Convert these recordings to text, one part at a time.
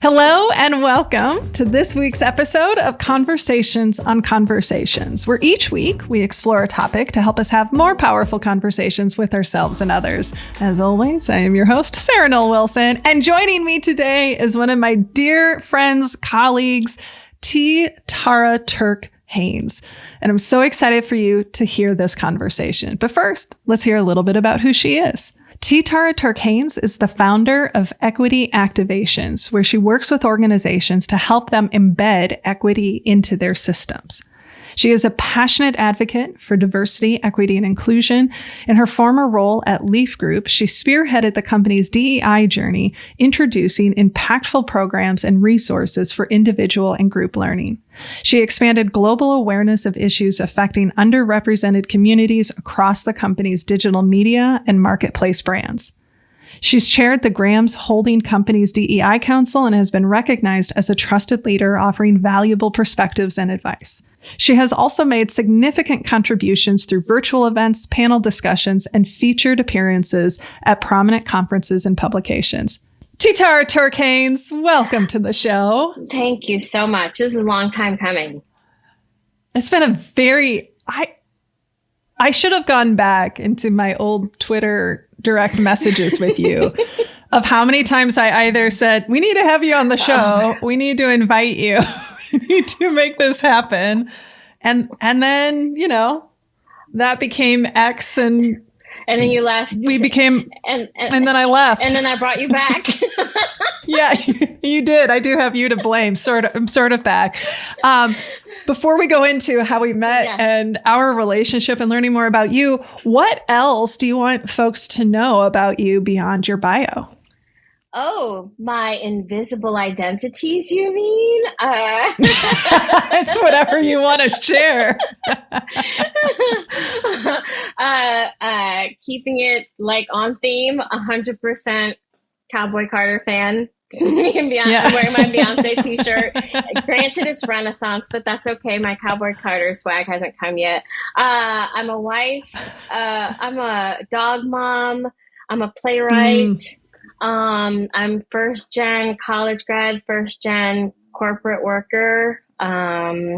Hello and welcome to this week's episode of Conversations on Conversations, where each week we explore a topic to help us have more powerful conversations with ourselves and others. As always, I am your host, Sarah Noll Wilson, and joining me today is one of my dear friends, colleagues, Tara Turk-Haynes. And I'm so excited for you to hear this conversation. But first, let's hear a little bit about who she is. Tara Turk-Haynes is the founder of Equity Activations, where she works with organizations to help them embed equity into their systems. She is a passionate advocate for diversity, equity, and inclusion. In her former role at Leaf Group, she spearheaded the company's DEI journey, introducing impactful programs and resources for individual and group learning. She expanded global awareness of issues affecting underrepresented communities across the company's digital media and marketplace brands. She's chaired the Grams Holding Company's DEI Council and has been recognized as a trusted leader offering valuable perspectives and advice. She has also made significant contributions through virtual events, panel discussions, and featured appearances at prominent conferences and publications. Tara Turk-Haynes, welcome to the show. Thank you so much. This is a long time coming. It's been a very... I should have gone back into my old Twitter direct messages with you of how many times I either said, we need to have you on the show. We need to invite you. We need to make this happen. And then, that became X and then you left. We became, and then I left. And then I brought you back. Yeah, you did. I do have you to blame. I'm sort of back. Before we go into how we met and our relationship and learning more about you, what else do you want folks to know about you beyond your bio? Oh, my invisible identities, you mean? It's whatever you want to share. Keeping it on theme, 100% Cowboy Carter fan. Me and Beyonce, I'm wearing my Beyonce t-shirt. Granted, it's Renaissance, but that's okay. My Cowboy Carter swag hasn't come yet. I'm a wife. I'm a dog mom. I'm a playwright. I'm first gen college grad, first gen corporate worker. I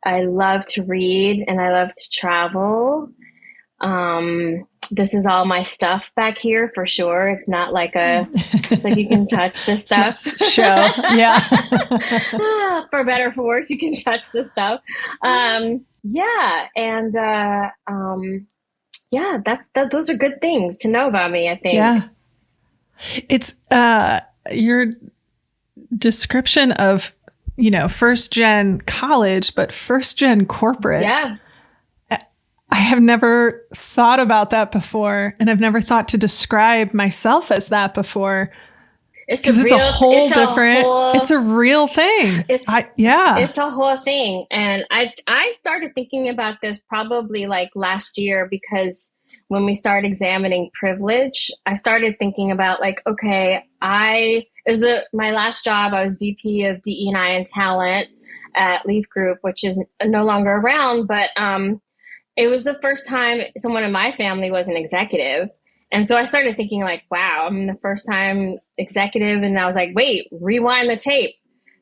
love to read and I love to travel. This is all my stuff back here for sure. It's not like you can touch this stuff. Show. Yeah. For better or for worse, you can touch this stuff. Those are good things to know about me, I think. Yeah. It's your description of, first gen college, but first gen corporate. Yeah. I have never thought about that before, and I've never thought to describe myself as that before. It's a real thing. It's a whole thing. And I started thinking about this probably last year, because when we started examining privilege, I started thinking about my last job, I was VP of DE&I and talent at Leaf Group, which is no longer around, but it was the first time someone in my family was an executive. And so I started thinking wow, I'm the first time executive. And I was like, wait, rewind the tape.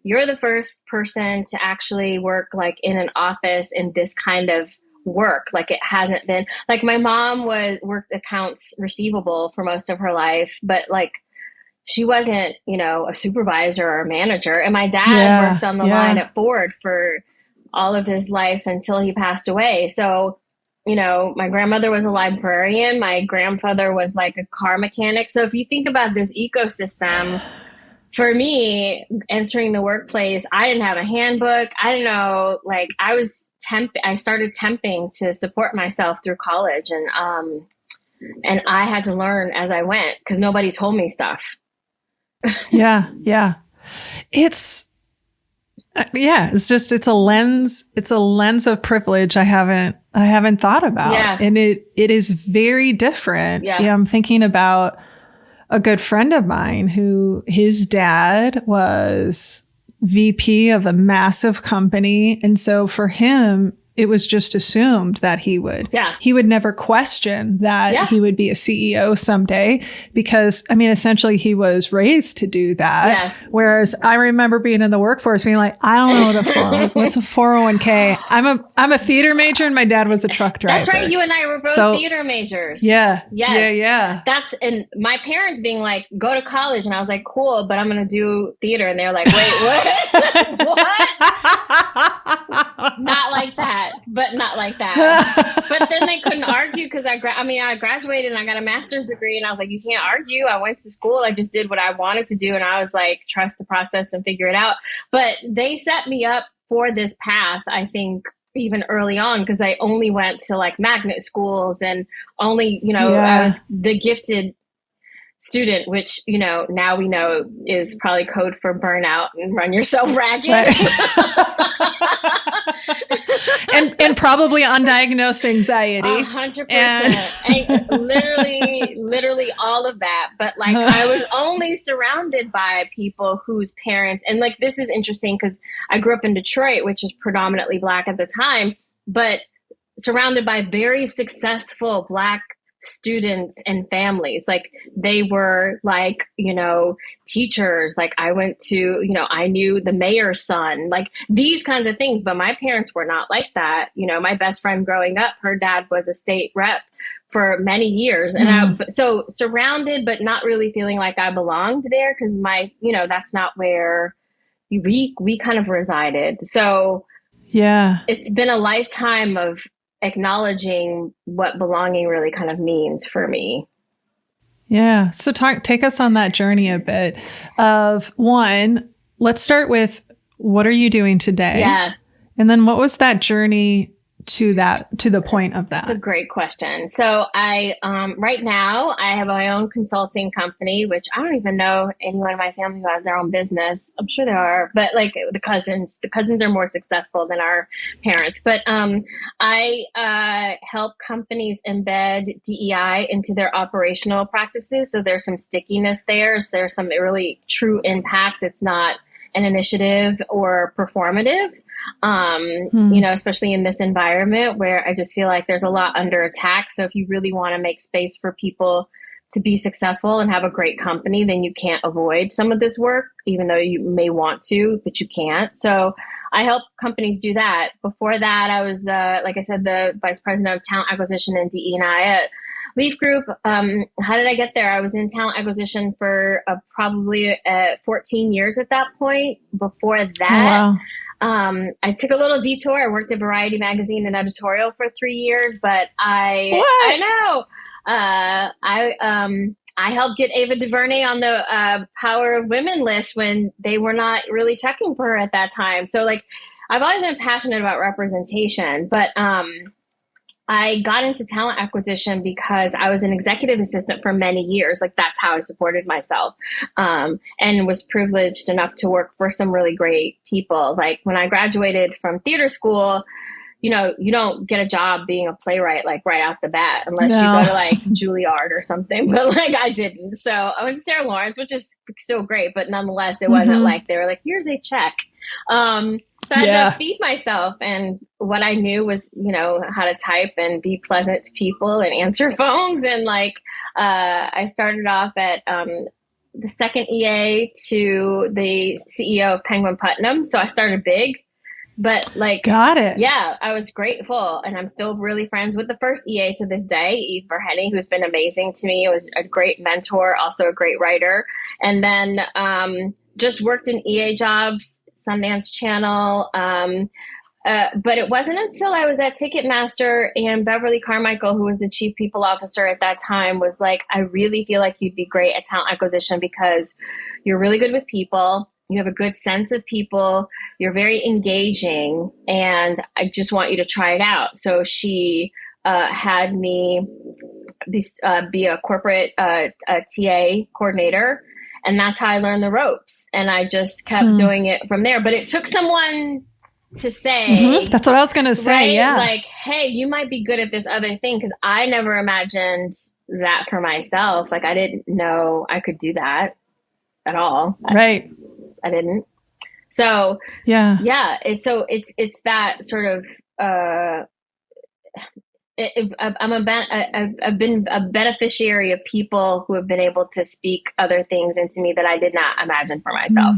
You're the first person to actually work in an office in this kind of work. It hasn't been my mom worked accounts receivable for most of her life, but she wasn't, a supervisor or a manager. And my dad worked on the line at Ford for all of his life until he passed away. So, my grandmother was a librarian. My grandfather was a car mechanic. So if you think about this ecosystem, for me, entering the workplace, I didn't have a handbook. I didn't know, I started temping to support myself through college. And I had to learn as I went because nobody told me stuff. Yeah. It's a lens of privilege I haven't thought about. Yeah. And it is very different. Yeah. I'm thinking about a good friend of mine who his dad was VP of a massive company. And so for him, it was just assumed that he would. Yeah. He would never question that he would be a CEO someday because, I mean, essentially he was raised to do that. Yeah. Whereas I remember being in the workforce being like, I don't know what's a 401k. I'm a theater major and my dad was a truck driver. That's right. You and I were both theater majors. Yeah. Yes. Yeah. And my parents being like, go to college. And I was like, cool, but I'm going to do theater. And they're like, wait, what? What? Not like that, but not like that. But then they couldn't argue because I graduated and I got a master's degree and I was like, you can't argue. I went to school. I just did what I wanted to do. And I was like, trust the process and figure it out. But they set me up for this path, I think, even early on, because I only went to like magnet schools and only, I was the gifted student, which, now we know is probably code for burnout and run yourself ragged. Right. and probably undiagnosed anxiety. 100%. And literally all of that. But like, I was only surrounded by people whose parents, and like, this is interesting because I grew up in Detroit, which is predominantly Black at the time, but surrounded by very successful Black students and families. Like they were like, teachers. Like I went to, I knew the mayor's son, like these kinds of things, but my parents were not like that. My best friend growing up, her dad was a state rep for many years. And so surrounded, but not really feeling like I belonged there. Cause that's not where we kind of resided. So yeah, it's been a lifetime of acknowledging what belonging really kind of means for me. Yeah. So take us on that journey a bit of one, let's start with what are you doing today? Yeah. And then what was that journey to the point of that? That's a great question. So I, right now I have my own consulting company, which I don't even know anyone in my family who has their own business. I'm sure there are, but like the cousins are more successful than our parents. But, I, help companies embed DEI into their operational practices. So there's some stickiness there. So there's some really true impact. It's not an initiative or performative. Especially in this environment where I just feel like there's a lot under attack. So if you really want to make space for people to be successful and have a great company, then you can't avoid some of this work, even though you may want to, but you can't. So I help companies do that. Before that, I was the vice president of talent acquisition and DE&I at Leaf Group. How did I get there? I was in talent acquisition for probably 14 years at that point. Before that, wow. I took a little detour. I worked at Variety magazine and editorial for 3 years, but I helped get Ava DuVernay on the Power of Women list when they were not really checking for her at that time. So like, I've always been passionate about representation, but I got into talent acquisition because I was an executive assistant for many years. Like that's how I supported myself, and was privileged enough to work for some really great people. Like when I graduated from theater school, you don't get a job being a playwright like right out the bat unless you go to like Juilliard or something. But like I didn't. So I went to Sarah Lawrence, which is still great, but nonetheless, it wasn't like they were like, here's a check. So I had to feed myself, and what I knew was, how to type and be pleasant to people and answer phones. And like, I started off at the second EA to the CEO of Penguin Putnam. So I started big, but like, got it. Yeah, I was grateful, and I'm still really friends with the first EA to this day, Eve Verhenny, who's been amazing to me. It was a great mentor, also a great writer, and then just worked in EA jobs. Sundance Channel. But it wasn't until I was at Ticketmaster and Beverly Carmichael, who was the chief people officer at that time, was like, I really feel like you'd be great at talent acquisition because you're really good with people. You have a good sense of people. You're very engaging, and I just want you to try it out. So she had me be a corporate a TA coordinator. And that's how I learned the ropes. And I just kept doing it from there. But it took someone to say. That's what I was going to say. Right? Yeah. Like, hey, you might be good at this other thing. Because I never imagined that for myself. Like, I didn't know I could do that at all. Right. I didn't. So, yeah. So it's that sort of I've been a beneficiary of people who have been able to speak other things into me that I did not imagine for myself.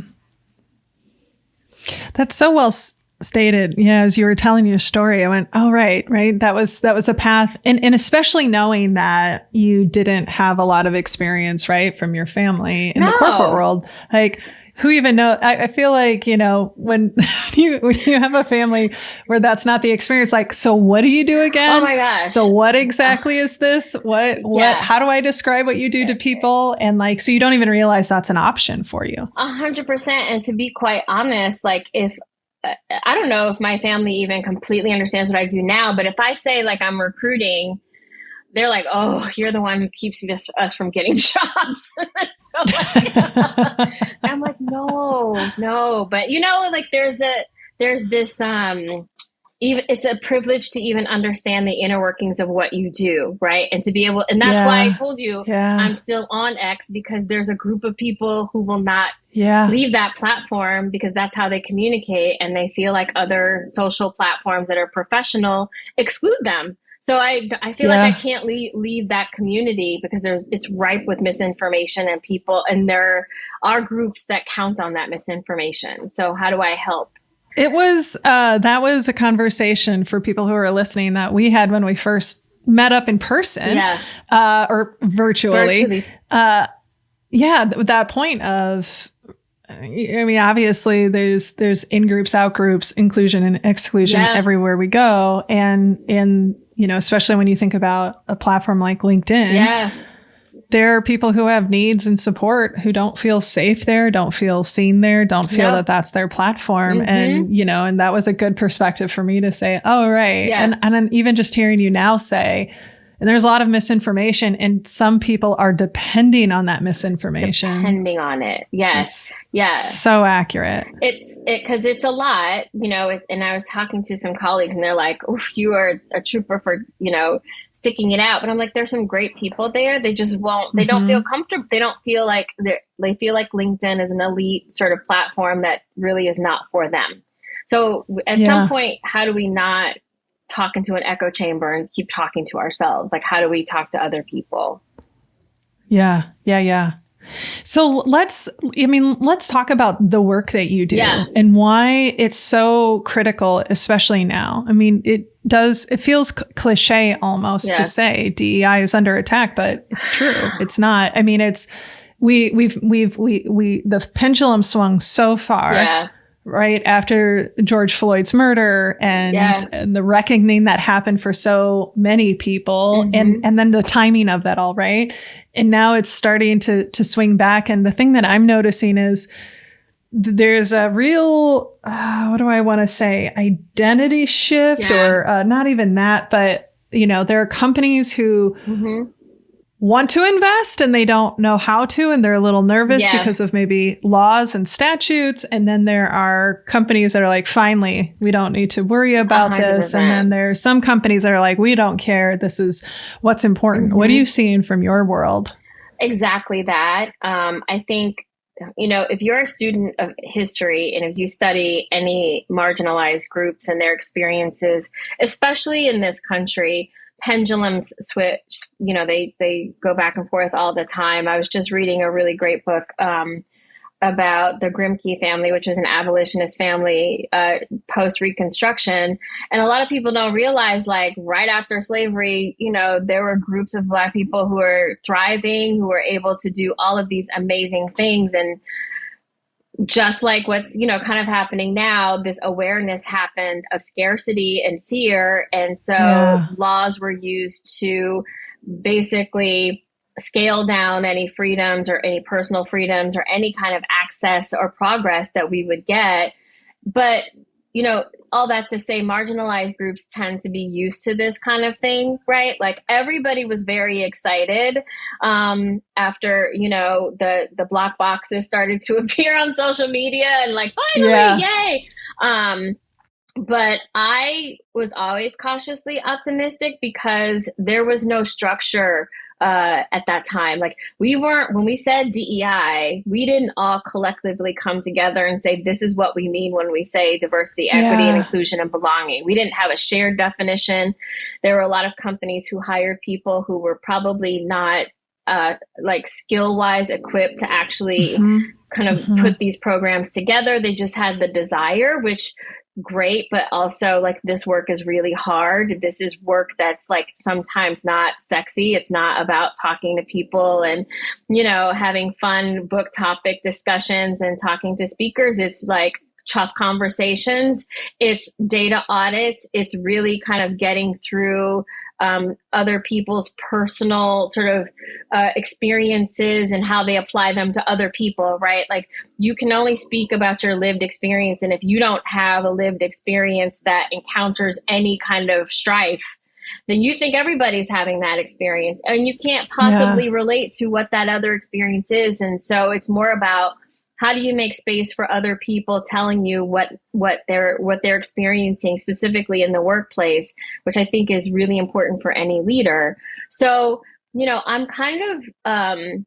That's so well stated. Yeah, as you were telling your story, I went, "Oh, right. That was a path," and especially knowing that you didn't have a lot of experience, right, from your family in the corporate world, like. Who even know? I feel like, when you have a family where that's not the experience, like, so what do you do again? Oh my gosh. So what exactly is this? What, how do I describe what you do to people? And like, so you don't even realize that's an option for you. 100%. And to be quite honest, like I don't know if my family even completely understands what I do now, but if I say like I'm recruiting, they're like, "Oh, you're the one who keeps us from getting jobs." So like, I'm like, no. But like there's this, even it's a privilege to even understand the inner workings of what you do, right? And to be able, and that's why I told you I'm still on X, because there's a group of people who will not leave that platform because that's how they communicate, and they feel like other social platforms that are professional exclude them. So I feel like I can't leave that community because it's ripe with misinformation and people, and there are groups that count on that misinformation. So how do I help? It was, that was a conversation for people who are listening that we had when we first met up in person, or virtually. That point of, I mean, obviously there's in groups, out groups, inclusion and exclusion everywhere we go. And especially when you think about a platform like LinkedIn, there are people who have needs and support who don't feel safe there, don't feel seen there, don't feel that that's their platform. And, and that was a good perspective for me to say, oh, right. And then even just hearing you now say, and there's a lot of misinformation, and some people are depending on that misinformation. Depending on it. Yes. So accurate. Because it's a lot, and I was talking to some colleagues and they're like, "Oh, you are a trooper for, sticking it out." But I'm like, there's some great people there. They just they don't feel comfortable. They don't feel like they feel like LinkedIn is an elite sort of platform that really is not for them. So at some point, how do we not talk into an echo chamber and keep talking to ourselves? Like, how do we talk to other people? Yeah. So let's talk about the work that you do and why it's so critical, especially now. I mean, it feels cliche almost to say DEI is under attack, but it's true. It's not. I mean, the pendulum swung so far. Right after George Floyd's murder and the reckoning that happened for so many people, and then the timing of that all, right? And now it's starting to swing back. And the thing that I'm noticing is there's a real, what do I want to say, identity shift, or not even that, but there are companies who want to invest and they don't know how to, and they're a little nervous because of maybe laws and statutes. And then there are companies that are like, finally, we don't need to worry about 100%. This. And then there's some companies that are like, we don't care. This is what's important. What are you seeing from your world? Exactly that. I think, if you're a student of history and if you study any marginalized groups and their experiences, especially in this country, pendulums switch, they go back and forth all the time. I was just reading a really great book about the Grimke family, which was an abolitionist family post-Reconstruction. And a lot of people don't realize, like, right after slavery, there were groups of Black people who were thriving, who were able to do all of these amazing things. And just like what's, kind of happening now, this awareness happened of scarcity and fear. And so laws were used to basically scale down any freedoms or any personal freedoms or any kind of access or progress that we would get. But, all that to say, marginalized groups tend to be used to this kind of thing, right? Like, everybody was very excited after, the Black boxes started to appear on social media and like, finally, yay. But I was always cautiously optimistic because there was no structure at that time. Like when we said DEI, we didn't all collectively come together and say, this is what we mean when we say diversity, equity, and inclusion and belonging. We didn't have a shared definition. There were a lot of companies who hired people who were probably not like skill-wise equipped to actually kind of put these programs together. They just had the desire, which great, but also like this work is really hard. This is work that's like sometimes not sexy. It's not about talking to people and, having fun book topic discussions and talking to speakers. It's like tough conversations. It's data audits. It's really kind of getting through other people's personal sort of experiences and how they apply them to other people, right? Like you can only speak about your lived experience. And if you don't have a lived experience that encounters any kind of strife, then you think everybody's having that experience and you can't possibly relate to what that other experience is. And so it's more about how do you make space for other people telling you what they're experiencing specifically in the workplace, which I think is really important for any leader. So, I'm kind of,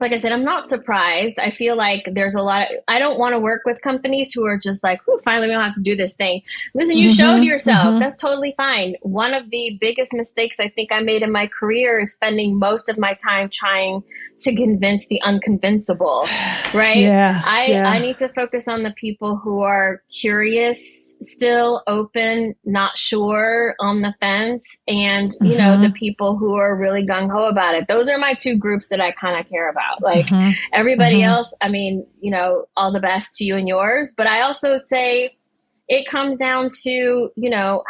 like I said, I'm not surprised. I feel like there's I don't want to work with companies who are just like, finally we don't have to do this thing. Listen, you showed yourself. That's totally fine. One of the biggest mistakes I think I made in my career is spending most of my time trying to convince the unconvincible, right? I need to focus on the people who are curious, still open, not sure, on the fence, and, the people who are really gung-ho about it. Those are my two groups that I kind of care about. Like everybody else, I mean, all the best to you and yours. But I also would say it comes down to,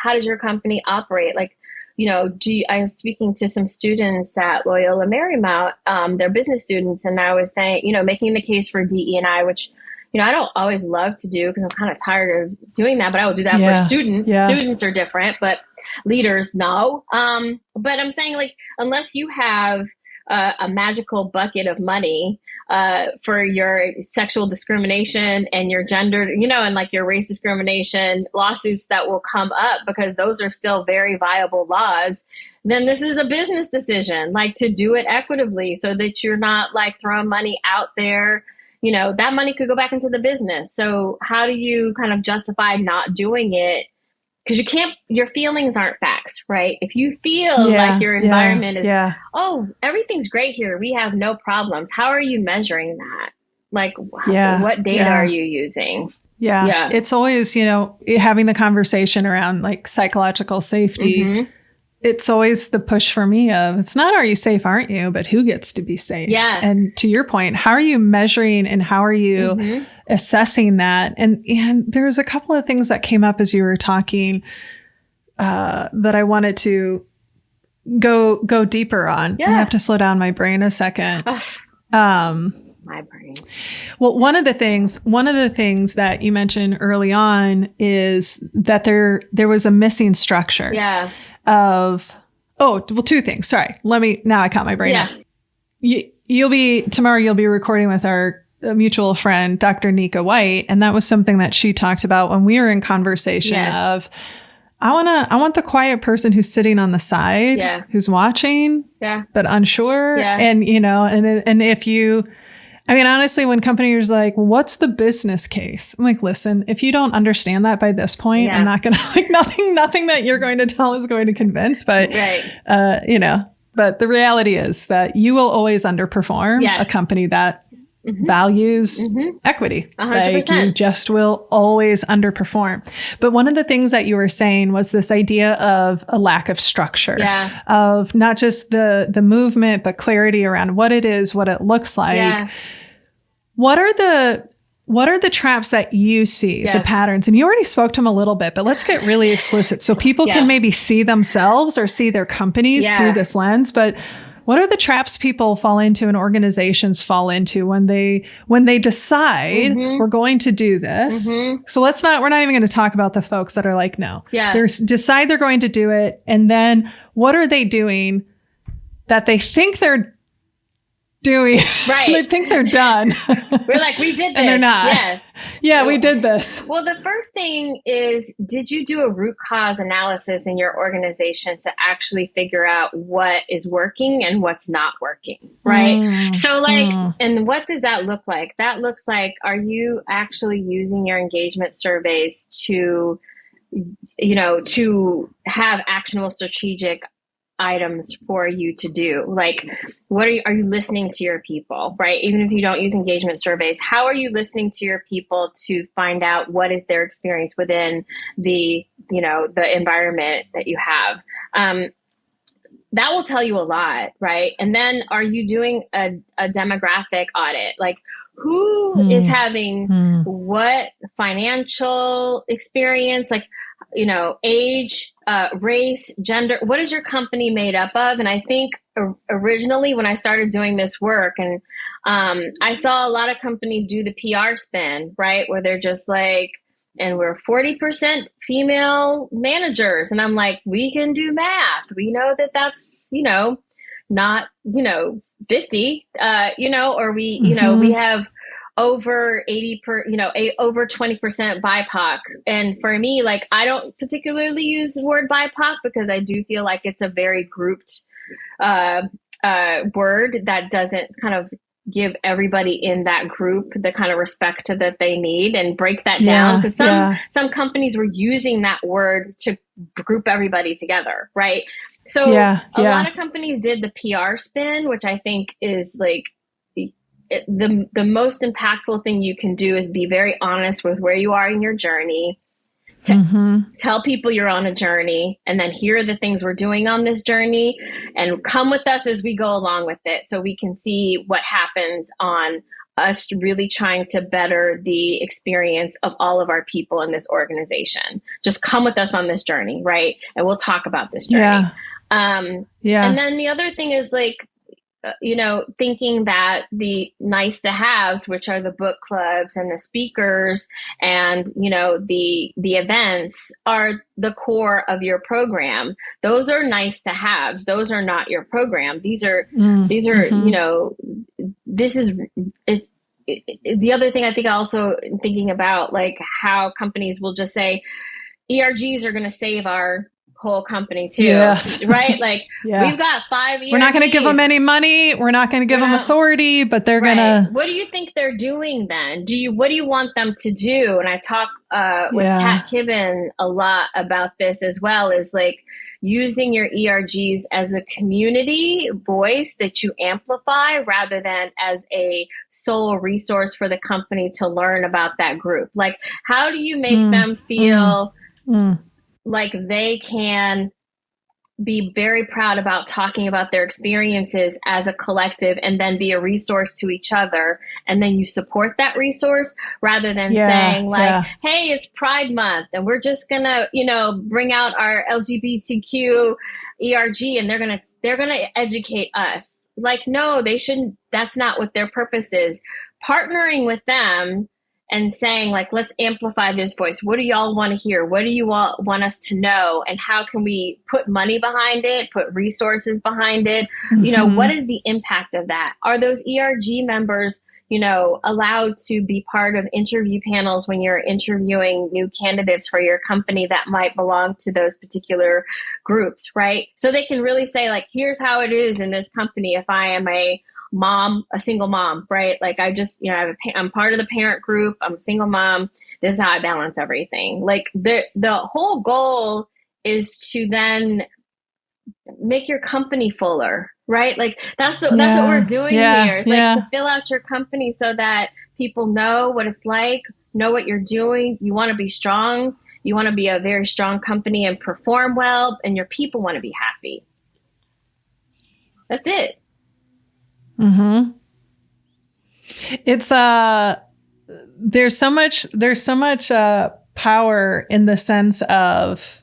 how does your company operate? Like, I'm speaking to some students at Loyola Marymount, they're business students. And I was saying, making the case for DE&I, which, I don't always love to do because I'm kind of tired of doing that, but I will do that for students. Students are different, but leaders, no. But I'm saying, like, unless you have a magical bucket of money for your sexual discrimination and your gender, and like your race discrimination lawsuits that will come up because those are still very viable laws, then this is a business decision, like to do it equitably so that you're not like throwing money out there. That money could go back into the business. So how do you kind of justify not doing it? Because your feelings aren't facts, right? If you feel like your environment is, everything's great here, we have no problems. How are you measuring that? Like, what data are you using? Yeah. It's always, having the conversation around like psychological safety. It's always the push for me of, it's not, are you safe, aren't you? But who gets to be safe? Yes. And to your point, how are you measuring and how are you assessing that? And there's a couple of things that came up as you were talking that I wanted to go deeper on. I have to slow down my brain a second. My brain. Well, one of the things that you mentioned early on is that there was a missing structure. Two things. Sorry. Now I caught my brain up. Tomorrow you'll be recording with our mutual friend, Dr. Nika White. And that was something that she talked about when we were in conversation of, I want the quiet person who's sitting on the side, who's watching, but unsure. And, and if you, honestly, when companies are like, well, what's the business case? I'm like, listen, if you don't understand that by this point, I'm not going to nothing that you're going to tell is going to convince, but, but the reality is that you will always underperform a company that values equity. 100%. Like you just will always underperform. But one of the things that you were saying was this idea of a lack of structure, of not just the movement, but clarity around what it is, what it looks like. What are the traps that you see, the patterns? And you already spoke to them a little bit, but let's get really explicit so people can maybe see themselves or see their companies through this lens. But what are the traps people fall into and organizations fall into when they decide we're going to do this? So we're not even going to talk about the folks that are like, no, they decide they're going to do it. And then what are they doing that they think they're doing? Right. They think they're done. We're like, we did this. And they're not. Yeah. Yeah, we did this. Well, the first thing is, did you do a root cause analysis in your organization to actually figure out what is working and what's not working? Right. So like, and what does that look like? That looks like, are you actually using your engagement surveys to, to have actionable strategic items for you to do? Like, what are you listening to your people, right? Even if you don't use engagement surveys, how are you listening to your people to find out what is their experience within the environment that you have? That will tell you a lot, right? And then are you doing a demographic audit? Like, who is having what financial experience, like, age, race, gender, what is your company made up of? And I think originally when I started doing this work, and I saw a lot of companies do the PR spin, right? Where they're just like, and we're 40% female managers. And I'm like, we can do math. We know that that's, not, 50, or we, we have over 80 over 20% BIPOC. And for me, like, I don't particularly use the word BIPOC because I do feel like it's a very grouped word that doesn't kind of give everybody in that group the kind of respect that they need, and break that down. Because some companies were using that word to group everybody together, right? So a lot of companies did the PR spin, which I think is like, the most impactful thing you can do is be very honest with where you are in your journey. Tell people you're on a journey, and then here are the things we're doing on this journey, and come with us as we go along with it, so we can see what happens on us really trying to better the experience of all of our people in this organization. Just come with us on this journey, right? And we'll talk about this journey. And then the other thing is like, thinking that the nice to haves, which are the book clubs and the speakers and, the events, are the core of your program. Those are nice to haves. Those are not your program. These are, this is it. The other thing I think also thinking about, like, how companies will just say ERGs are going to save our whole company too, right? Like, we've got 5 ERGs. We're not going to give them any money. We're not going to give them authority, but they're going to. What do you think they're doing then? What do you want them to do? And I talk with Kat Kibben a lot about this as well, is like using your ERGs as a community voice that you amplify, rather than as a sole resource for the company to learn about that group. Like, how do you make them feel like they can be very proud about talking about their experiences as a collective, and then be a resource to each other, and then you support that resource, rather than saying like, hey, it's Pride Month and we're just gonna, bring out our LGBTQ ERG and they're gonna educate us. Like, no, they shouldn't. That's not what their purpose is. Partnering with them and saying, like, let's amplify this voice. What do y'all want to hear? What do you all want us to know? And how can we put money behind it, put resources behind it? What is the impact of that? Are those ERG members, allowed to be part of interview panels when you're interviewing new candidates for your company that might belong to those particular groups, right? So they can really say, like, here's how it is in this company if I am a single mom, right? Like, I just, I'm part of the parent group. I'm a single mom. This is how I balance everything. Like, the whole goal is to then make your company fuller, right? Like, that's what we're doing here. It's like to fill out your company so that people know what it's like, know what you're doing. You want to be strong. You want to be a very strong company and perform well, and your people want to be happy. That's it. It's there's so much power in the sense of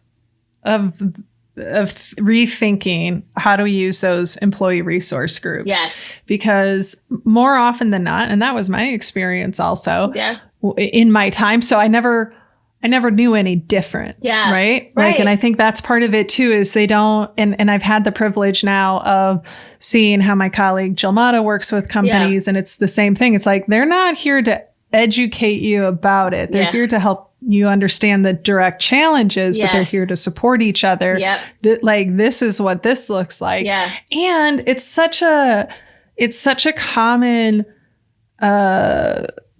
rethinking how do we use those employee resource groups. Yes, because more often than not, and that was my experience also in my time. So I never I never knew any different. Yeah. Right. Like, and I think that's part of it too, is they don't, and I've had the privilege now of seeing how my colleague Jill Mata works with companies, and it's the same thing. It's like, they're not here to educate you about it. They're here to help you understand the direct challenges, but they're here to support each other. Like, this is what this looks like. And it's such a common,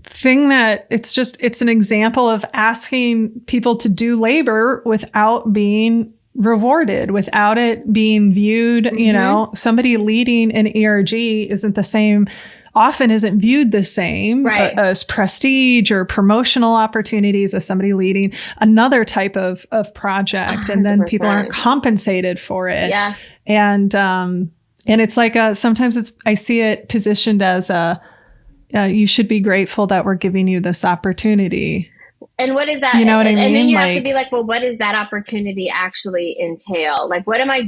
thing that it's an example of asking people to do labor without being rewarded, without it being viewed, you know, somebody leading an ERG often isn't viewed the same as prestige or promotional opportunities as somebody leading another type of project. 100%. And then people aren't compensated for it. And it's like, sometimes I see it positioned as you should be grateful that we're giving you this opportunity. And what is that? You know what I mean? And then you have to be like, well, what does that opportunity actually entail? Like, what am I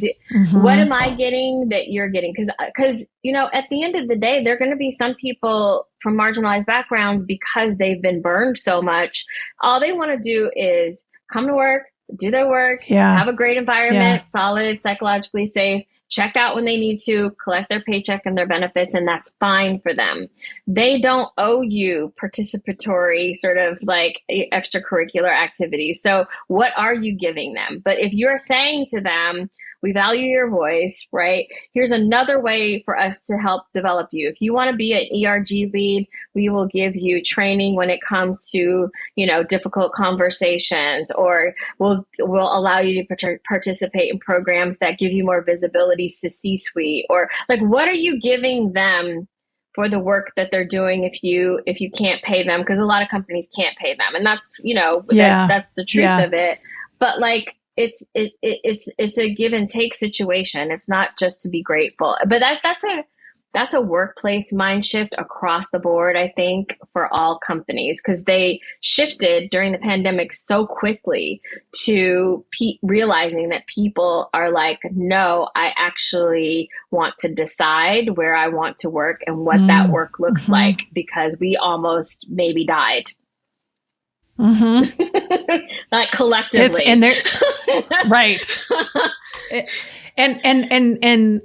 What am I getting that you're getting? Because, you know, at the end of the day, there are going to be some people from marginalized backgrounds, because they've been burned so much. All they want to do is come to work, do their work, have a great environment, solid, psychologically safe, check out when they need to, collect their paycheck and their benefits, and that's fine for them. They don't owe you participatory sort of like extracurricular activities. So what are you giving them? But if you're saying to them, we value your voice, right? Here's another way for us to help develop you. If you want to be an ERG lead, we will give you training when it comes to, you know, difficult conversations, or we'll allow you to participate in programs that give you more visibility to C-suite, or like, what are you giving them for the work that they're doing if you can't pay them? Because a lot of companies can't pay them, and that's, you know, that's the truth of it. But like, it's a give and take situation. It's not just to be grateful, but that's a workplace mind shift across the board, I think, for all companies, because they shifted during the pandemic so quickly to realizing that people are like, no, I actually want to decide where I want to work and what that work looks like, because we almost maybe died. Like collectively. Right. And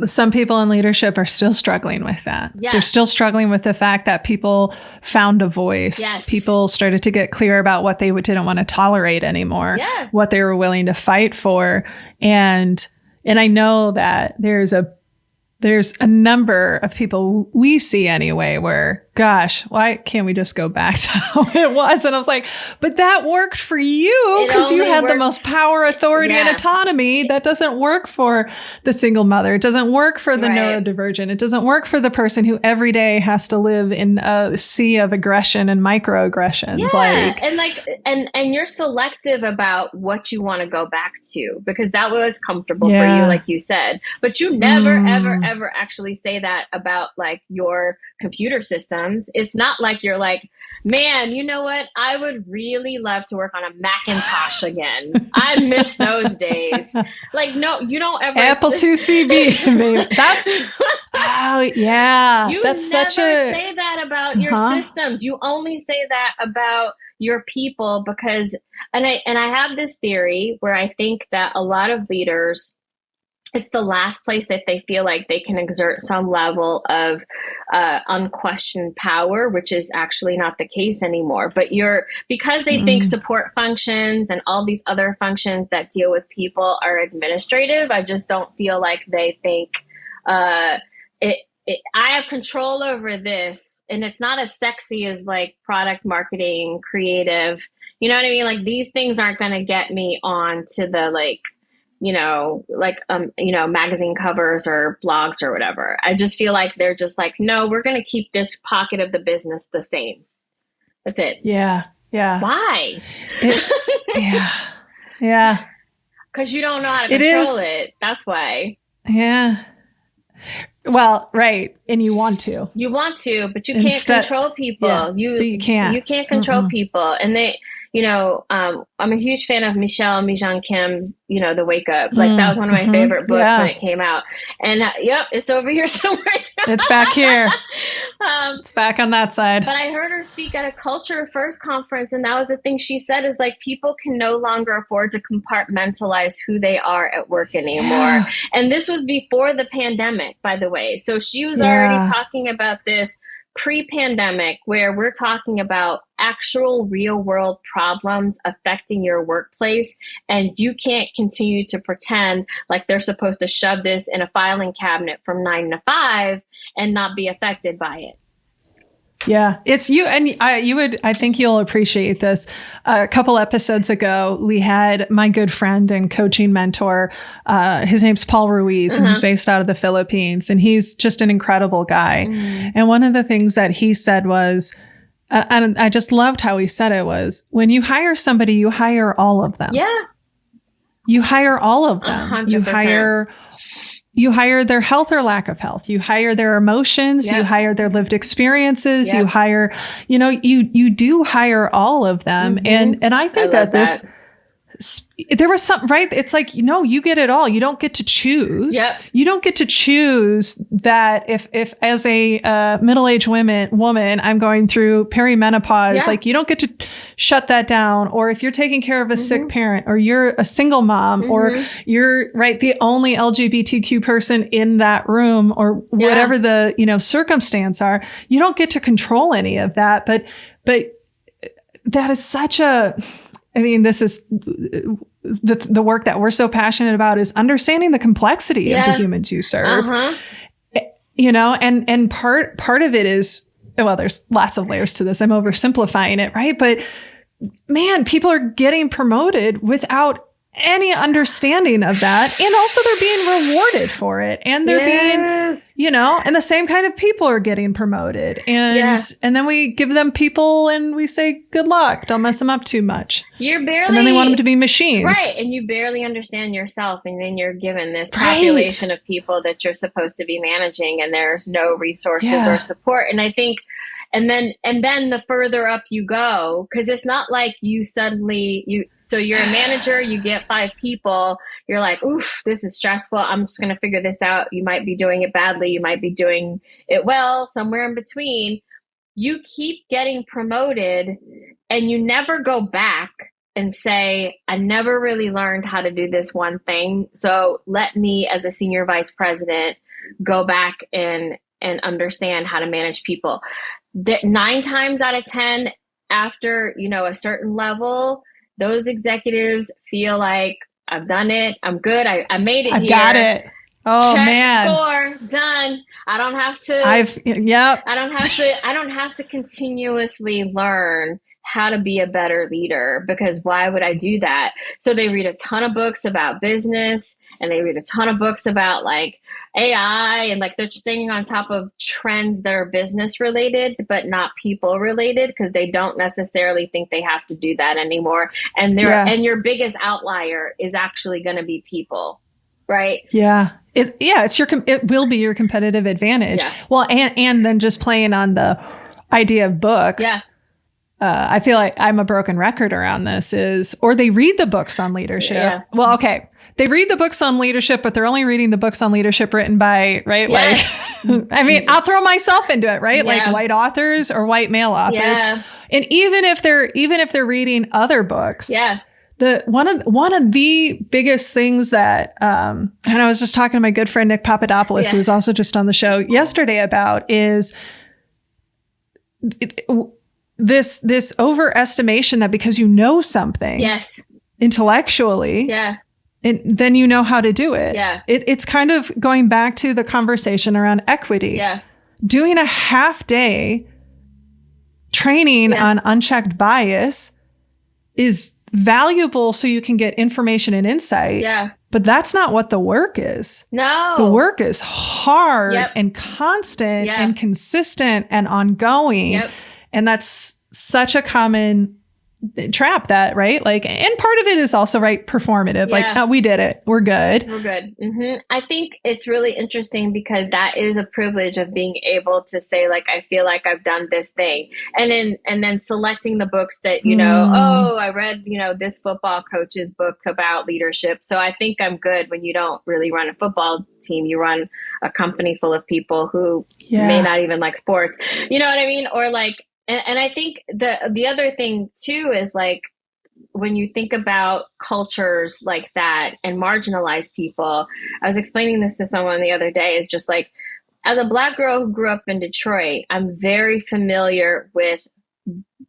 some people in leadership are still struggling with that. They're still struggling with the fact that people found a voice. People started to get clear about what they didn't want to tolerate anymore, what they were willing to fight for. And I know that there's a number of people we see anyway where, gosh, why can't we just go back to how it was? And I was like, but that worked for you because you had the most power, authority, and autonomy. That doesn't work for the single mother. It doesn't work for the neurodivergent. It doesn't work for the person who every day has to live in a sea of aggression and microaggressions. And you're selective about what you want to go back to, because that was comfortable for you, like you said. But you never, ever actually say that about like your computer systems. It's not like you're like, man, you know what? I would really love to work on a Macintosh again. I miss those days. Like, no, you don't ever. Apple IICb, baby. That's, You that's never such a. say that about your systems. You only say that about your people, because, and I have this theory where I think that a lot of leaders, it's the last place that they feel like they can exert some level of unquestioned power, which is actually not the case anymore. But because they think support functions and all these other functions that deal with people are administrative, I just don't feel like they think I have control over this. And it's not as sexy as like product marketing, creative. You know what I mean? Like, these things aren't going to get me on to the magazine covers or blogs or whatever. I just feel like they're just like, no, we're going to keep this pocket of the business the same. That's it. Yeah. Why? Yeah. Because you don't know how to control it. That's why. Yeah. Well, right. And you want to. You want to, but you can't control people. Yeah, but you can't. You can't control people. And I'm a huge fan of Michelle Mijan Kim's, The Wake Up. Like that was one of my favorite books when it came out. And yep, it's over here somewhere. It's back here. It's back on that side. But I heard her speak at a Culture First conference, and that was the thing she said is like people can no longer afford to compartmentalize who they are at work anymore. Yeah. And this was before the pandemic, by the way. So she was already talking about this pre-pandemic, where we're talking about actual real world problems affecting your workplace, and you can't continue to pretend like they're supposed to shove this in a filing cabinet from 9 to 5 and not be affected by it. Yeah, it's you. And I think you'll appreciate this. A couple episodes ago, we had my good friend and coaching mentor. His name's Paul Ruiz, and he's based out of the Philippines, and he's just an incredible guy. And one of the things that he said was, and I just loved how he said it, was when you hire somebody, you hire all of them. Yeah. You hire all of them. 100%. You hire their health or lack of health. You hire their emotions. Yep. You hire their lived experiences. Yep. You hire, you do hire all of them. And I think that there was something, right? It's like, you get it all. You don't get to choose. Yep. You don't get to choose that if as a middle-aged woman, I'm going through perimenopause, like you don't get to shut that down. Or if you're taking care of a sick parent, or you're a single mom, or you're the only LGBTQ person in that room, or whatever the, circumstance are, you don't get to control any of that. But that is such this is the work that we're so passionate about, is understanding the complexity of the humans you serve. And part of it is, well, there's lots of layers to this. I'm oversimplifying it, right? But man, people are getting promoted without any understanding of that. And also they're being rewarded for it. And they're being, and the same kind of people are getting promoted. And then we give them people and we say, good luck, don't mess them up too much. And then they want them to be machines. Right. And you barely understand yourself. And then you're given this population of people that you're supposed to be managing, and there's no resources or support. And I think, and then the further up you go, because it's not like you suddenly, so you're a manager, you get 5 people, you're like, oof, this is stressful. I'm just going to figure this out. You might be doing it badly. You might be doing it well, somewhere in between. You keep getting promoted and you never go back and say, I never really learned how to do this one thing. So let me, as a senior vice president, go back and understand how to manage people. 9 times out of 10, after, a certain level, those executives feel like, I've done it. I'm good. I made it. I've got it. Oh, check, man. Score, done. I don't have to. I don't have to continuously learn how to be a better leader, because why would I do that? So they read a ton of books about business, and they read a ton of books about like AI, and like they're staying on top of trends that are business related, but not people related, because they don't necessarily think they have to do that anymore. And and your biggest outlier is actually going to be people, right? Yeah. It will be your competitive advantage. Yeah. Well, and then just playing on the idea of books. Yeah. I feel like I'm a broken record around this or they read the books on leadership. Yeah. Well, okay. They read the books on leadership, but they're only reading the books on leadership written by, right? Yes. Like, I'll throw myself into it, right? Yeah. Like white authors or white male authors. Yeah. And even if they're reading other books, one of the biggest things that, and I was just talking to my good friend, Nick Papadopoulos, who was also just on the show yesterday, about is this overestimation that because you know something intellectually, and then you know how to do it. Yeah. It's kind of going back to the conversation around equity. Yeah. Doing a half day training on unchecked bias is valuable so you can get information and insight. Yeah. But that's not what the work is. No. The work is hard and constant and consistent and ongoing. Yep. And that's such a common trap that, right? Like, and part of it is also, right, performative. Yeah. Like, oh, we did it. We're good. We're good. I think it's really interesting because that is a privilege of being able to say, like, I feel like I've done this thing. And then selecting the books that, oh, I read, this football coach's book about leadership. So I think I'm good. When you don't really run a football team, you run a company full of people who may not even like sports. You know what I mean? Or like, and I think the other thing too is like, when you think about cultures like that and marginalized people, I was explaining this to someone the other day, is just like, as a Black girl who grew up in Detroit, I'm very familiar with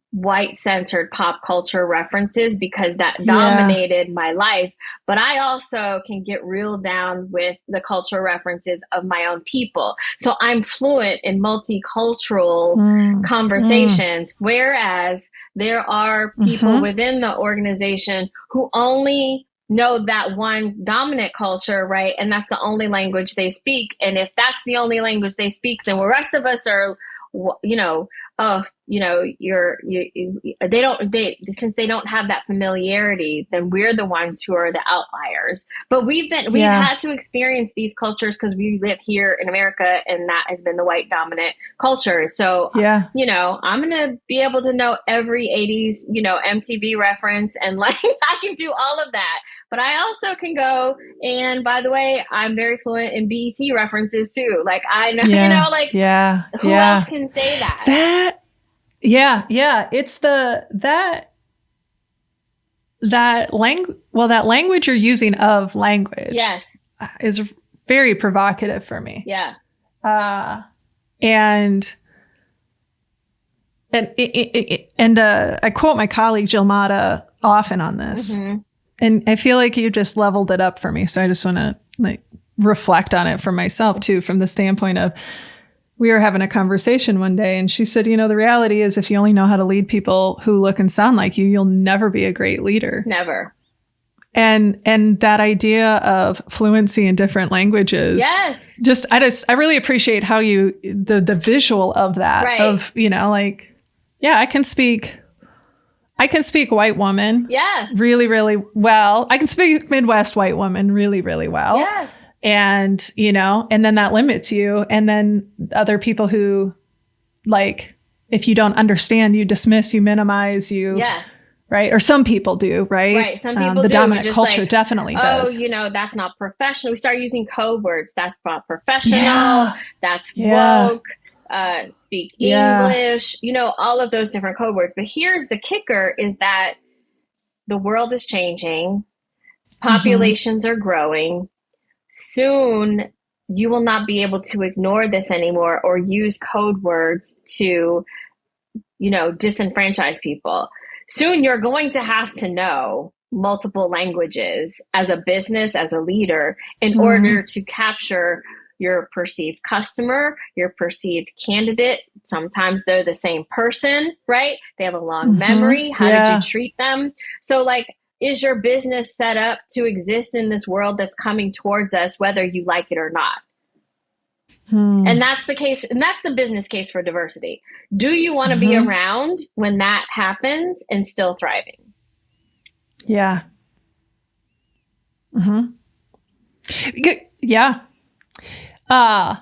white-centered pop culture references because that dominated my life. But I also can get real down with the cultural references of my own people. So I'm fluent in multicultural conversations, whereas there are people within the organization who only know that one dominant culture, right? And that's the only language they speak. And if that's the only language they speak, then the rest of us are, since they don't have that familiarity, then we're the ones who are the outliers. But we've had to experience these cultures because we live here in America, and that has been the white dominant culture. So, I'm going to be able to know every 80s, MTV reference, and like, I can do all of that. But I also can go, and by the way, I'm very fluent in BET references too. Like, I know, who else can say that? It's that language you're using of language. Yes. Is very provocative for me. Yeah. And I quote my colleague Jill Mata often on this. And I feel like you just leveled it up for me. So I just want to like reflect on it for myself too, from the standpoint of, we were having a conversation one day and she said, the reality is if you only know how to lead people who look and sound like you, you'll never be a great leader. Never. And that idea of fluency in different languages. Yes. I really appreciate how the visual of that, right. Of, I can speak white woman. Yeah. Really, really well. I can speak Midwest white woman really, really well. Yes. And, and then that limits you. And then other people who, like, if you don't understand, you dismiss, you minimize, right? Or some people do, right? Right. Some people the do. dominant culture definitely does. That's not professional. We start using code words. That's not professional. That's woke. Speak English, all of those different code words. But here's the kicker, is that the world is changing. Populations are growing. Soon, you will not be able to ignore this anymore or use code words to, disenfranchise people. Soon, you're going to have to know multiple languages as a business, as a leader, in order to capture your perceived customer, your perceived candidate. Sometimes they're the same person, right? They have a long memory. How did you treat them? So like, is your business set up to exist in this world that's coming towards us, whether you like it or not? And that's the case. And that's the business case for diversity. Do you want to be around when that happens and still thriving? Yeah. Yeah. I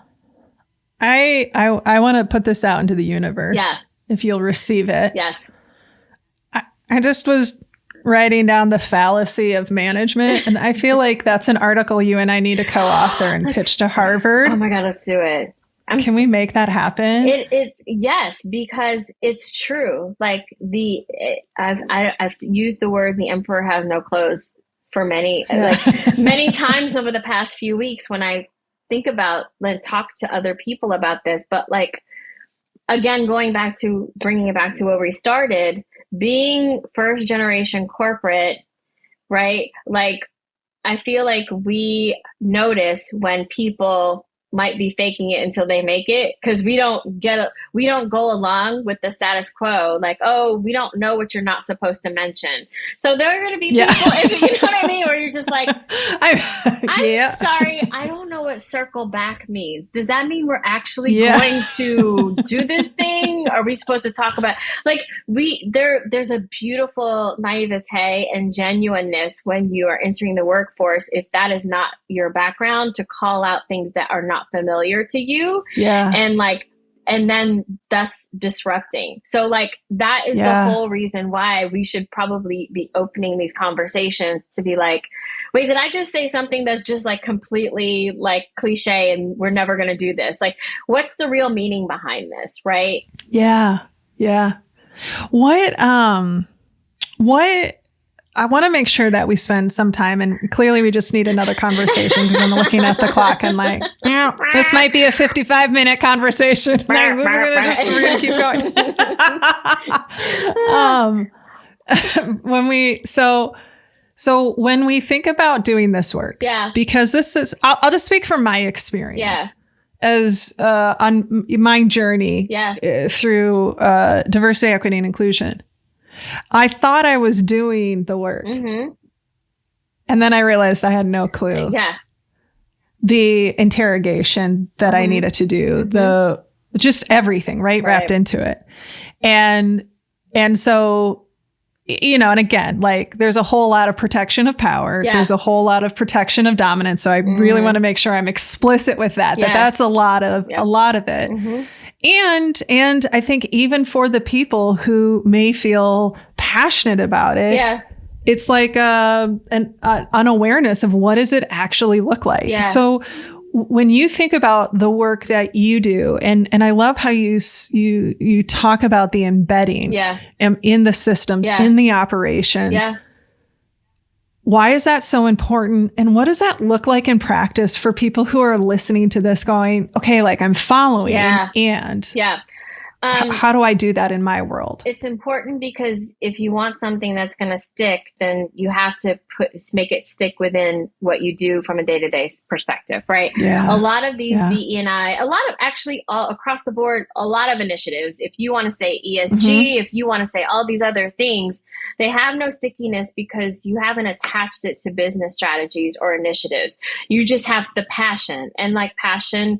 want to put this out into the universe. Yeah. If you'll receive it. Yes. I just was writing down the fallacy of management, and I feel like that's an article you and I need to co-author and pitch to Harvard. Oh my God, let's do it. Can we make that happen? It's yes, because it's true. Like I've used the word "the emperor has no clothes" for many times over the past few weeks when I think about and talk to other people about this. But like, again, bringing it back to where we started, being first generation corporate, right? Like, I feel like we notice when people might be faking it until they make it, because we don't go along with the status quo. Like, oh, we don't know what you're not supposed to mention. So there are going to be people, you know what I mean? Where you're just like, I'm sorry, I don't know what circle back means. Does that mean we're actually going to do this thing? Are we supposed to talk about, like, there's a beautiful naivete and genuineness when you are entering the workforce, if that is not your background, to call out things that are not familiar to you. Yeah. And then thus disrupting. So like that is the whole reason why we should probably be opening these conversations to be like, wait, did I just say something that's just like completely like cliche and we're never going to do this? Like, what's the real meaning behind this? Right. Yeah. Yeah. What I want to make sure that we spend some time, and clearly we just need another conversation because I'm looking at the clock and like, this might be a 55-minute conversation. Like, this is gonna just keep going. When we think about doing this work, because this is, I'll just speak from my experience as on my journey through diversity, equity, and inclusion. I thought I was doing the work. Mm-hmm. And then I realized I had no clue. Yeah. The interrogation that I needed to do, just everything, right? Wrapped into it. And so, you know, and again, like there's a whole lot of protection of power. Yeah. There's a whole lot of protection of dominance. So I really want to make sure I'm explicit with that, that's a lot of it. Mm-hmm. And I think even for the people who may feel passionate about it, it's like an unawareness of what does it actually look like. Yeah. So when you think about the work that you do, and I love how you talk about the embedding in the systems, in the operations. Yeah. Why is that so important? And what does that look like in practice for people who are listening to this going, okay, like I'm following and how do I do that in my world? It's important because if you want something that's going to stick, then you have to make it stick within what you do from a day-to-day perspective, right? Yeah. A lot of these DE&I, a lot of actually all across the board, a lot of initiatives, if you want to say ESG, if you want to say all these other things, they have no stickiness because you haven't attached it to business strategies or initiatives. You just have the passion, and like passion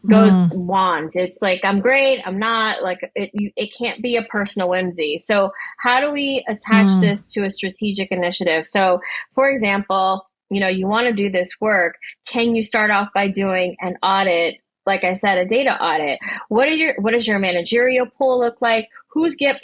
goes wands. It's like, I'm great, I'm not, like it can't be a personal whimsy. So how do we attach this to a strategic initiative? So for example, you know, you want to do this work. Can you start off by doing an audit? Like I said, a data audit. What does your managerial pool look like? Who's getting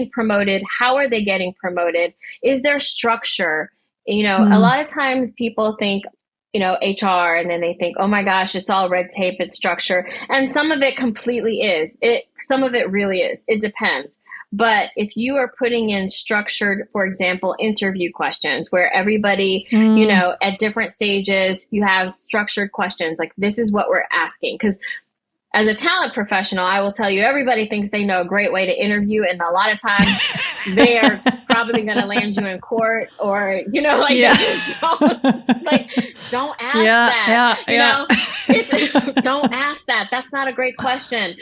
promoted? How are they getting promoted? Is there structure? You know, a lot of times people think, you know, HR, and then they think, oh my gosh, it's all red tape, it's structure. And some of it completely is. Some of it really is. It depends. But if you are putting in structured, for example, interview questions where everybody, you know, at different stages, you have structured questions, like this is what we're asking. Because as a talent professional, I will tell you, everybody thinks they know a great way to interview. And a lot of times they are probably going to land you in court, or, you know, like, don't ask that. You know, don't ask that. That's not a great question.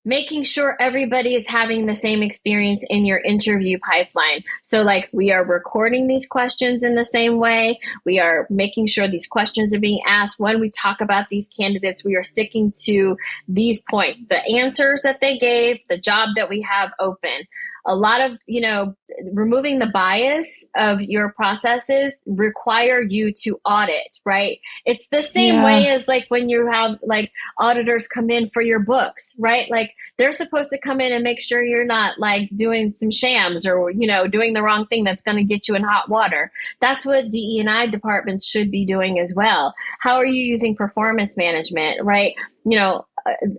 Making sure everybody is having the same experience in your interview pipeline. So like, we are recording these questions in the same way. We are making sure these questions are being asked. When we talk about these candidates, we are sticking to these points, the answers that they gave, the job that we have open. A lot of, you know, removing the bias of your processes require you to audit, right? It's the same way as like when you have like auditors come in for your books, right? Like they're supposed to come in and make sure you're not like doing some shams or, you know, doing the wrong thing that's going to get you in hot water. That's what DE&I departments should be doing as well. How are you using performance management, right? You know,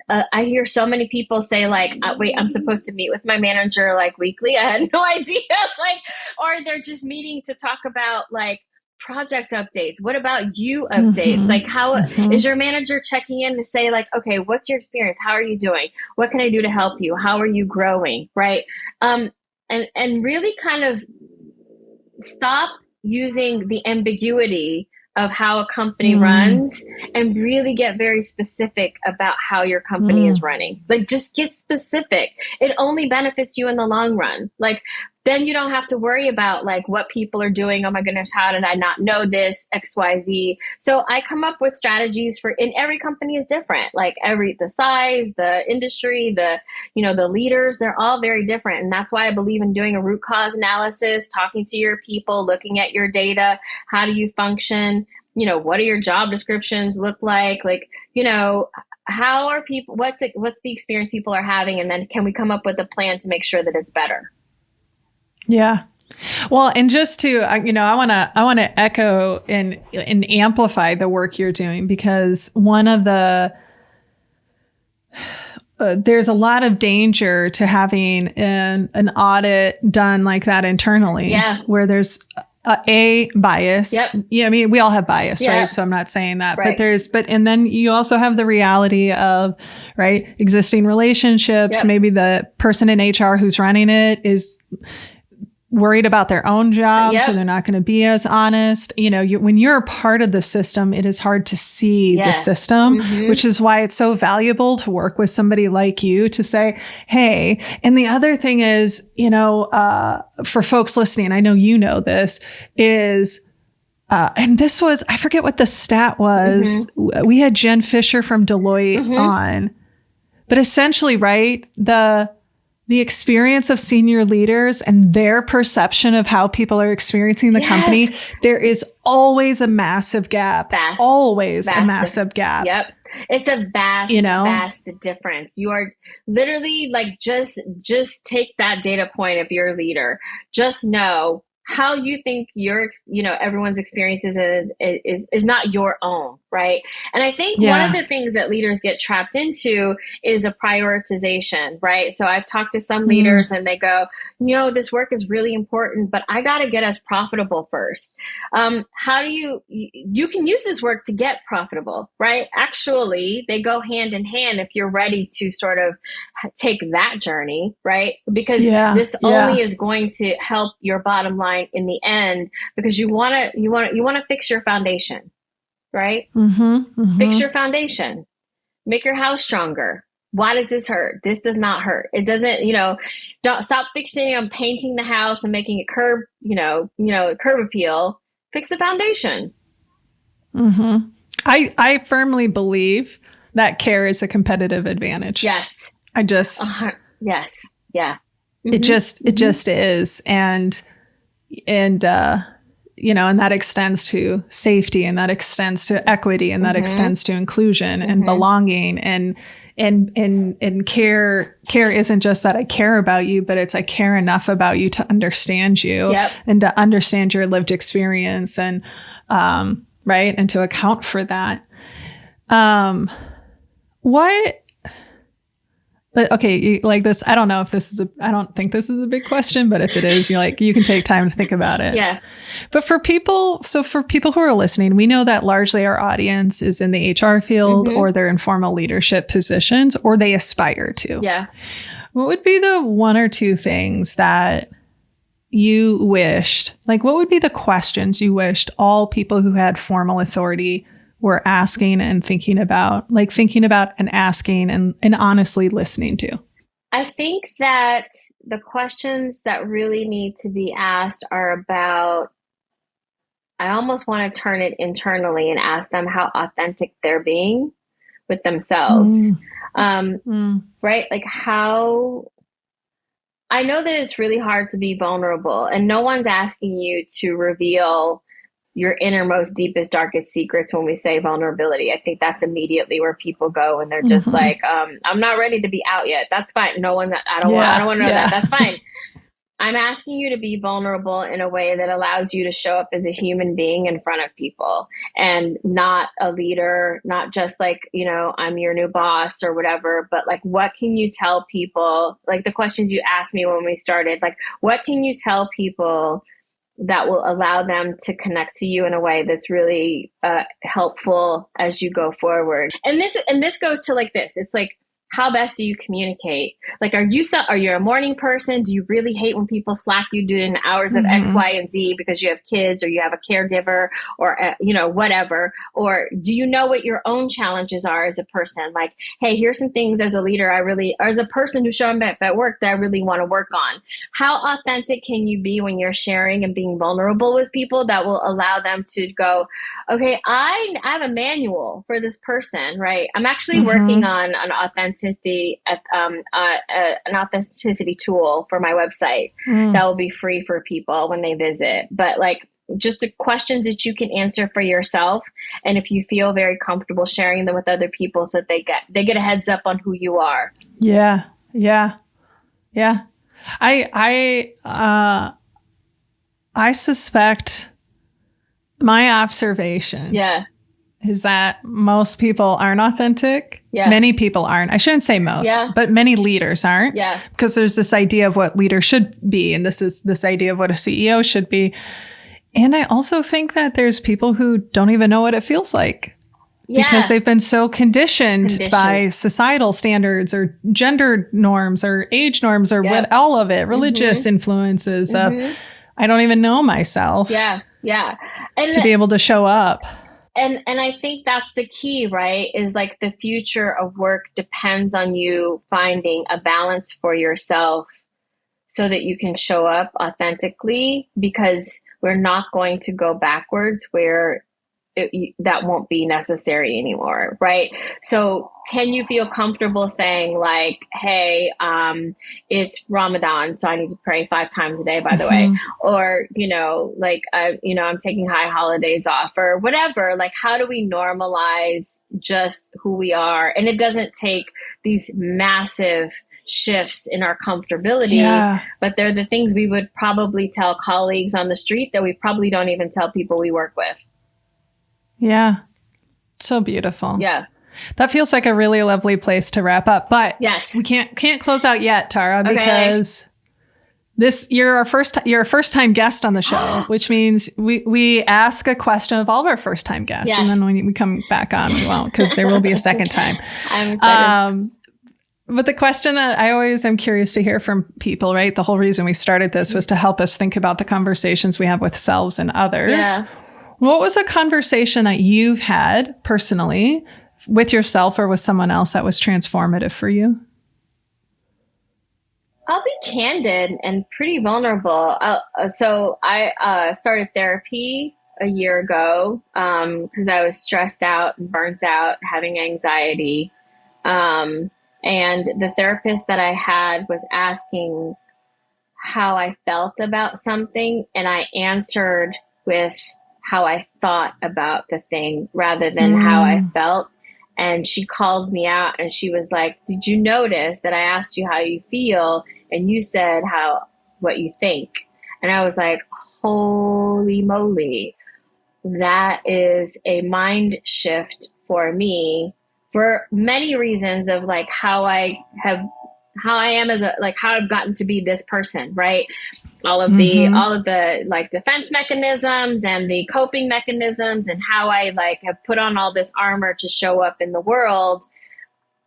I hear so many people say like, wait, I'm supposed to meet with my manager like weekly. I had no idea. Like, or they're just meeting to talk about like project updates. What about you updates? Like how is your manager checking in to say like, okay, what's your experience? How are you doing? What can I do to help you? How are you growing? Right. And really kind of stop using the ambiguity of how a company runs and really get very specific about how your company is running. Like just get specific. It only benefits you in the long run. Like then you don't have to worry about like what people are doing. Oh my goodness, how did I not know this? XYZ. So I come up with strategies for, and every company is different. Like the size, the industry, the leaders, they're all very different. And that's why I believe in doing a root cause analysis, talking to your people, looking at your data. How do you function? What do your job descriptions look like? Like, how are people, what's the experience people are having? And then can we come up with a plan to make sure that it's better? Yeah. Well, and just to, I want to echo and amplify the work you're doing, because one of the, there's a lot of danger to having an audit done like that internally, where there's a bias. Yep. Yeah. I mean, we all have bias, right? So I'm not saying that, right. and then you also have the reality of, right, existing relationships. Yep. Maybe the person in HR who's running it is worried about their own job, so they're not going to be as honest. When you're a part of the system, it is hard to see the system, which is why it's so valuable to work with somebody like you to say, hey. And the other thing is, for folks listening, I know this is, and this was, I forget what the stat was. We had Jen Fisher from Deloitte on, but essentially, right, the experience of senior leaders and their perception of how people are experiencing the company, there is always a massive gap. Always a massive gap. Yep. It's a vast difference. You are literally like, just take that data point of your leader. Just know how you think everyone's experiences is not your own, right? And I think one of the things that leaders get trapped into is a prioritization, right? So I've talked to some leaders and they go, this work is really important, but I got to get us profitable first. How do you can use this work to get profitable, right? Actually, they go hand in hand if you're ready to sort of take that journey, right? Because this only is going to help your bottom line in the end, because you want to fix your foundation, right? Fix your foundation, make your house stronger. Why does this hurt? This does not hurt. It doesn't, don't stop fixing on painting the house and making it curb appeal. Fix the foundation. I firmly believe that care is a competitive advantage. Yes. Yes. Yeah. It just is. And that extends to safety, and that extends to equity, and that extends to inclusion and belonging, and care isn't just that I care about you, but it's I care enough about you to understand you and to understand your lived experience, and right, and to account for that. Okay, like this, I don't know if this is I don't think this is a big question, but if it is, you can take time to think about it. Yeah. But for people who are listening, we know that largely our audience is in the HR field, or they're in formal leadership positions, or they aspire to. Yeah. What would be the one or two things that you wished, what would be the questions you wished all people who had formal authority were asking and thinking about and asking and honestly listening to? I think that the questions that really need to be asked are about, I almost want to turn it internally and ask them how authentic they're being with themselves. Right? Like how, I know that it's really hard to be vulnerable, and no one's asking you to reveal your innermost, deepest, darkest secrets when we say vulnerability. I think that's immediately where people go, and they're just like, I'm not ready to be out yet. That's fine. No one, I don't want to know that. That's fine. I'm asking you to be vulnerable in a way that allows you to show up as a human being in front of people, and not a leader, not just like, I'm your new boss or whatever, but like, what can you tell people? Like the questions you asked me when we started, like, what can you tell people that will allow them to connect to you in a way that's really helpful as you go forward? And this goes to like this. It's like, how best do you communicate? Like, are you a morning person? Do you really hate when people slack you during the hours of X, Y, and Z because you have kids or you have a caregiver or, whatever? Or do you know what your own challenges are as a person? Like, hey, here's some things as a leader or as a person who's showing up at work that I really want to work on. How authentic can you be when you're sharing and being vulnerable with people that will allow them to go, okay, I have a manual for this person, right? I'm actually working on an authenticity tool for my website that will be free for people when they visit. But like, just the questions that you can answer for yourself, and if you feel very comfortable sharing them with other people, so that they get a heads up on who you are. Yeah. I suspect my observation is that most people aren't authentic. Yeah. Many people aren't. I shouldn't say most, but many leaders aren't. Yeah. Because there's this idea of what leaders should be, and this idea of what a CEO should be. And I also think that there's people who don't even know what it feels like. Yeah. Because they've been so conditioned by societal standards or gender norms or age norms or what, all of it, religious influences of, I don't even know myself. Yeah. And to be able to show up. And I think that's the key, right? Is like the future of work depends on you finding a balance for yourself so that you can show up authentically, because we're not going to go backwards where that won't be necessary anymore, right? So can you feel comfortable saying like, hey, it's Ramadan, so I need to pray 5 times a day, by the way, or, I'm taking high holidays off or whatever. Like, how do we normalize just who we are? And it doesn't take these massive shifts in our comfortability, but they're the things we would probably tell colleagues on the street that we probably don't even tell people we work with. Yeah. So beautiful. Yeah. That feels like a really lovely place to wrap up, but we can't close out yet, Tara, because you're a first time guest on the show, which means we ask a question of all of our first time guests. And then when we come back on, we won't, because there will be a second time. I'm excited. But the question that I always am curious to hear from people, right? The whole reason we started this was to help us think about the conversations we have with selves and others. Yeah. What was a conversation that you've had personally with yourself or with someone else that was transformative for you? I'll be candid and pretty vulnerable. So I started therapy a year ago because I was stressed out and burnt out, having anxiety. And the therapist that I had was asking how I felt about something, and I answered with how I thought about the thing rather than how I felt. And she called me out and she was like, did you notice that I asked you how you feel and you said what you think? And I was like, holy moly, that is a mind shift for me, for many reasons of like how I am as how I've gotten to be this person, right? All of the like defense mechanisms and the coping mechanisms and how I like have put on all this armor to show up in the world.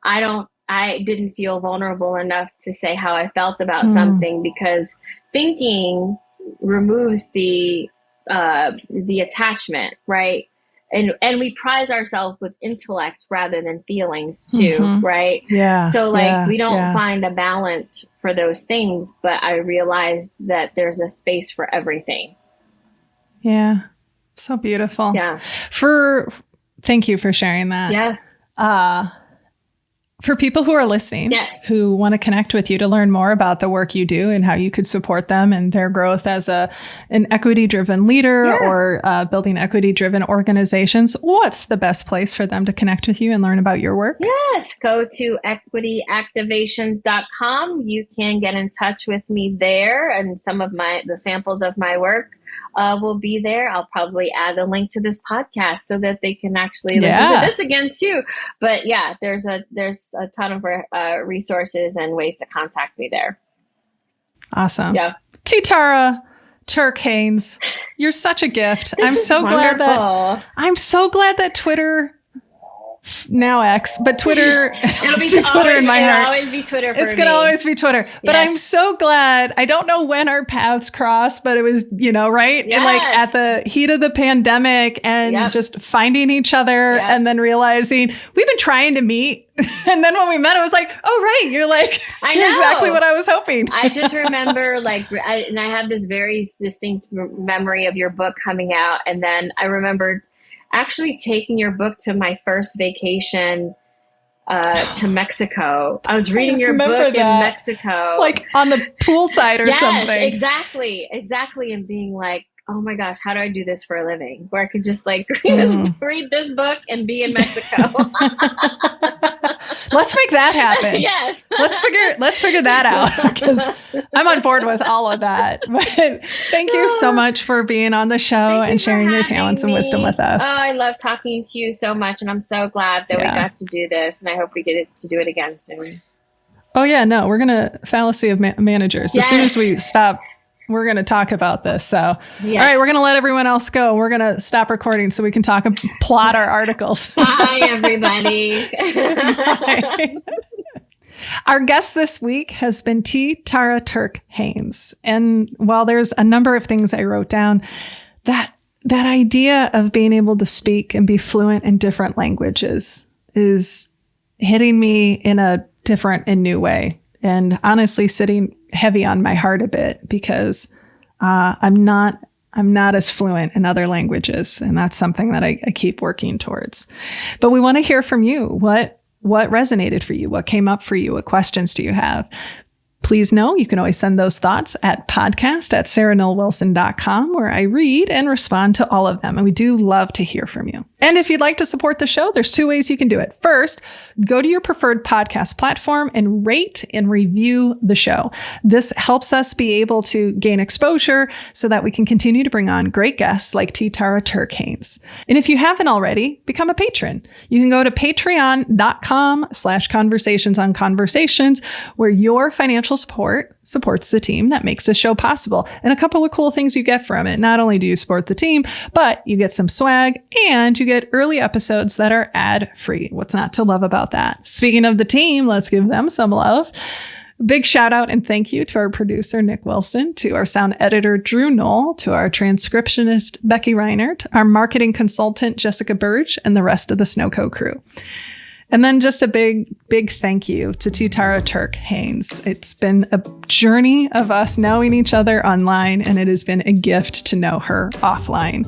I didn't feel vulnerable enough to say how I felt about something, because thinking removes the attachment, right? And we prize ourselves with intellect rather than feelings too, right? Yeah. So we don't find a balance for those things, but I realized that there's a space for everything. Yeah. So beautiful. Yeah. Thank you for sharing that. Yeah. For people who are listening, who want to connect with you to learn more about the work you do and how you could support them and their growth as an equity-driven leader or building equity-driven organizations, what's the best place for them to connect with you and learn about your work? Yes, go to equityactivations.com. You can get in touch with me there, and some of the samples of my work will be there. I'll probably add a link to this podcast so that they can actually listen to this again too. But yeah, there's a ton of resources and ways to contact me there. Awesome. Yeah. Tara Turk-Haynes, you're such a gift. I'm so glad that Twitter now X, but Twitter. It'll be Twitter in my heart. It'll always be Twitter for me. It's going to always be Twitter. But I'm so glad. I don't know when our paths crossed, but it was, right? Yes. And like at the heat of the pandemic and just finding each other and then realizing we've been trying to meet. And then when we met, it was like, oh, right. You're like, you're exactly what I was hoping. I just remember and I have this very distinct memory of your book coming out. And then I remembered actually taking your book to my first vacation to Mexico. I was reading your book in Mexico. Like on the poolside or something. Exactly. And being like, oh my gosh, how do I do this for a living? Where I could just read this book and be in Mexico. Let's make that happen. Yes. Let's figure that out, because I'm on board with all of that. But thank you so much for being on the show and sharing your talents and wisdom with us. Oh, I love talking to you so much. And I'm so glad that we got to do this. And I hope we get to do it again soon. Oh, yeah. No, we're going to fallacy of managers. As soon as we stop, we're going to talk about this. So, all right, we're going to let everyone else go. We're going to stop recording so we can talk and plot our articles. Bye, everybody. Bye. Our guest this week has been Tara Turk-Haynes. And while there's a number of things I wrote down, that idea of being able to speak and be fluent in different languages is hitting me in a different and new way. And honestly, sitting heavy on my heart a bit, because I'm not as fluent in other languages. And that's something that I keep working towards. But we want to hear from you. What resonated for you? What came up for you? What questions do you have? Please know you can always send those thoughts at podcast@sarahnollwilson.com, where I read and respond to all of them. And we do love to hear from you. And if you'd like to support the show, there's 2 ways you can do it. First, go to your preferred podcast platform and rate and review the show. This helps us be able to gain exposure so that we can continue to bring on great guests like Tara Turk-Haynes. And if you haven't already, become a patron. You can go to patreon.com/conversationsonconversations, where your financial support supports the team that makes this show possible. And a couple of cool things you get from it. Not only do you support the team, but you get some swag and you get early episodes that are ad-free. What's not to love about that? Speaking of the team, let's give them some love. Big shout out and thank you to our producer, Nick Wilson, to our sound editor, Drew Knoll, to our transcriptionist, Becky Reinert, our marketing consultant, Jessica Burge, and the rest of the Snowco crew. And then just a big thank you to Tara Turk-Haynes. It's been a journey of us knowing each other online, and it has been a gift to know her offline.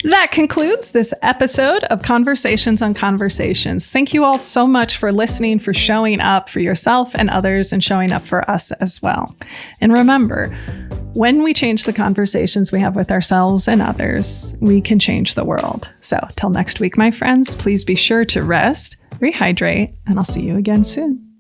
That concludes this episode of Conversations on Conversations. Thank you all so much for listening, for showing up for yourself and others, and showing up for us as well. And remember, when we change the conversations we have with ourselves and others, we can change the world. So till next week, my friends, please be sure to rest, rehydrate, and I'll see you again soon.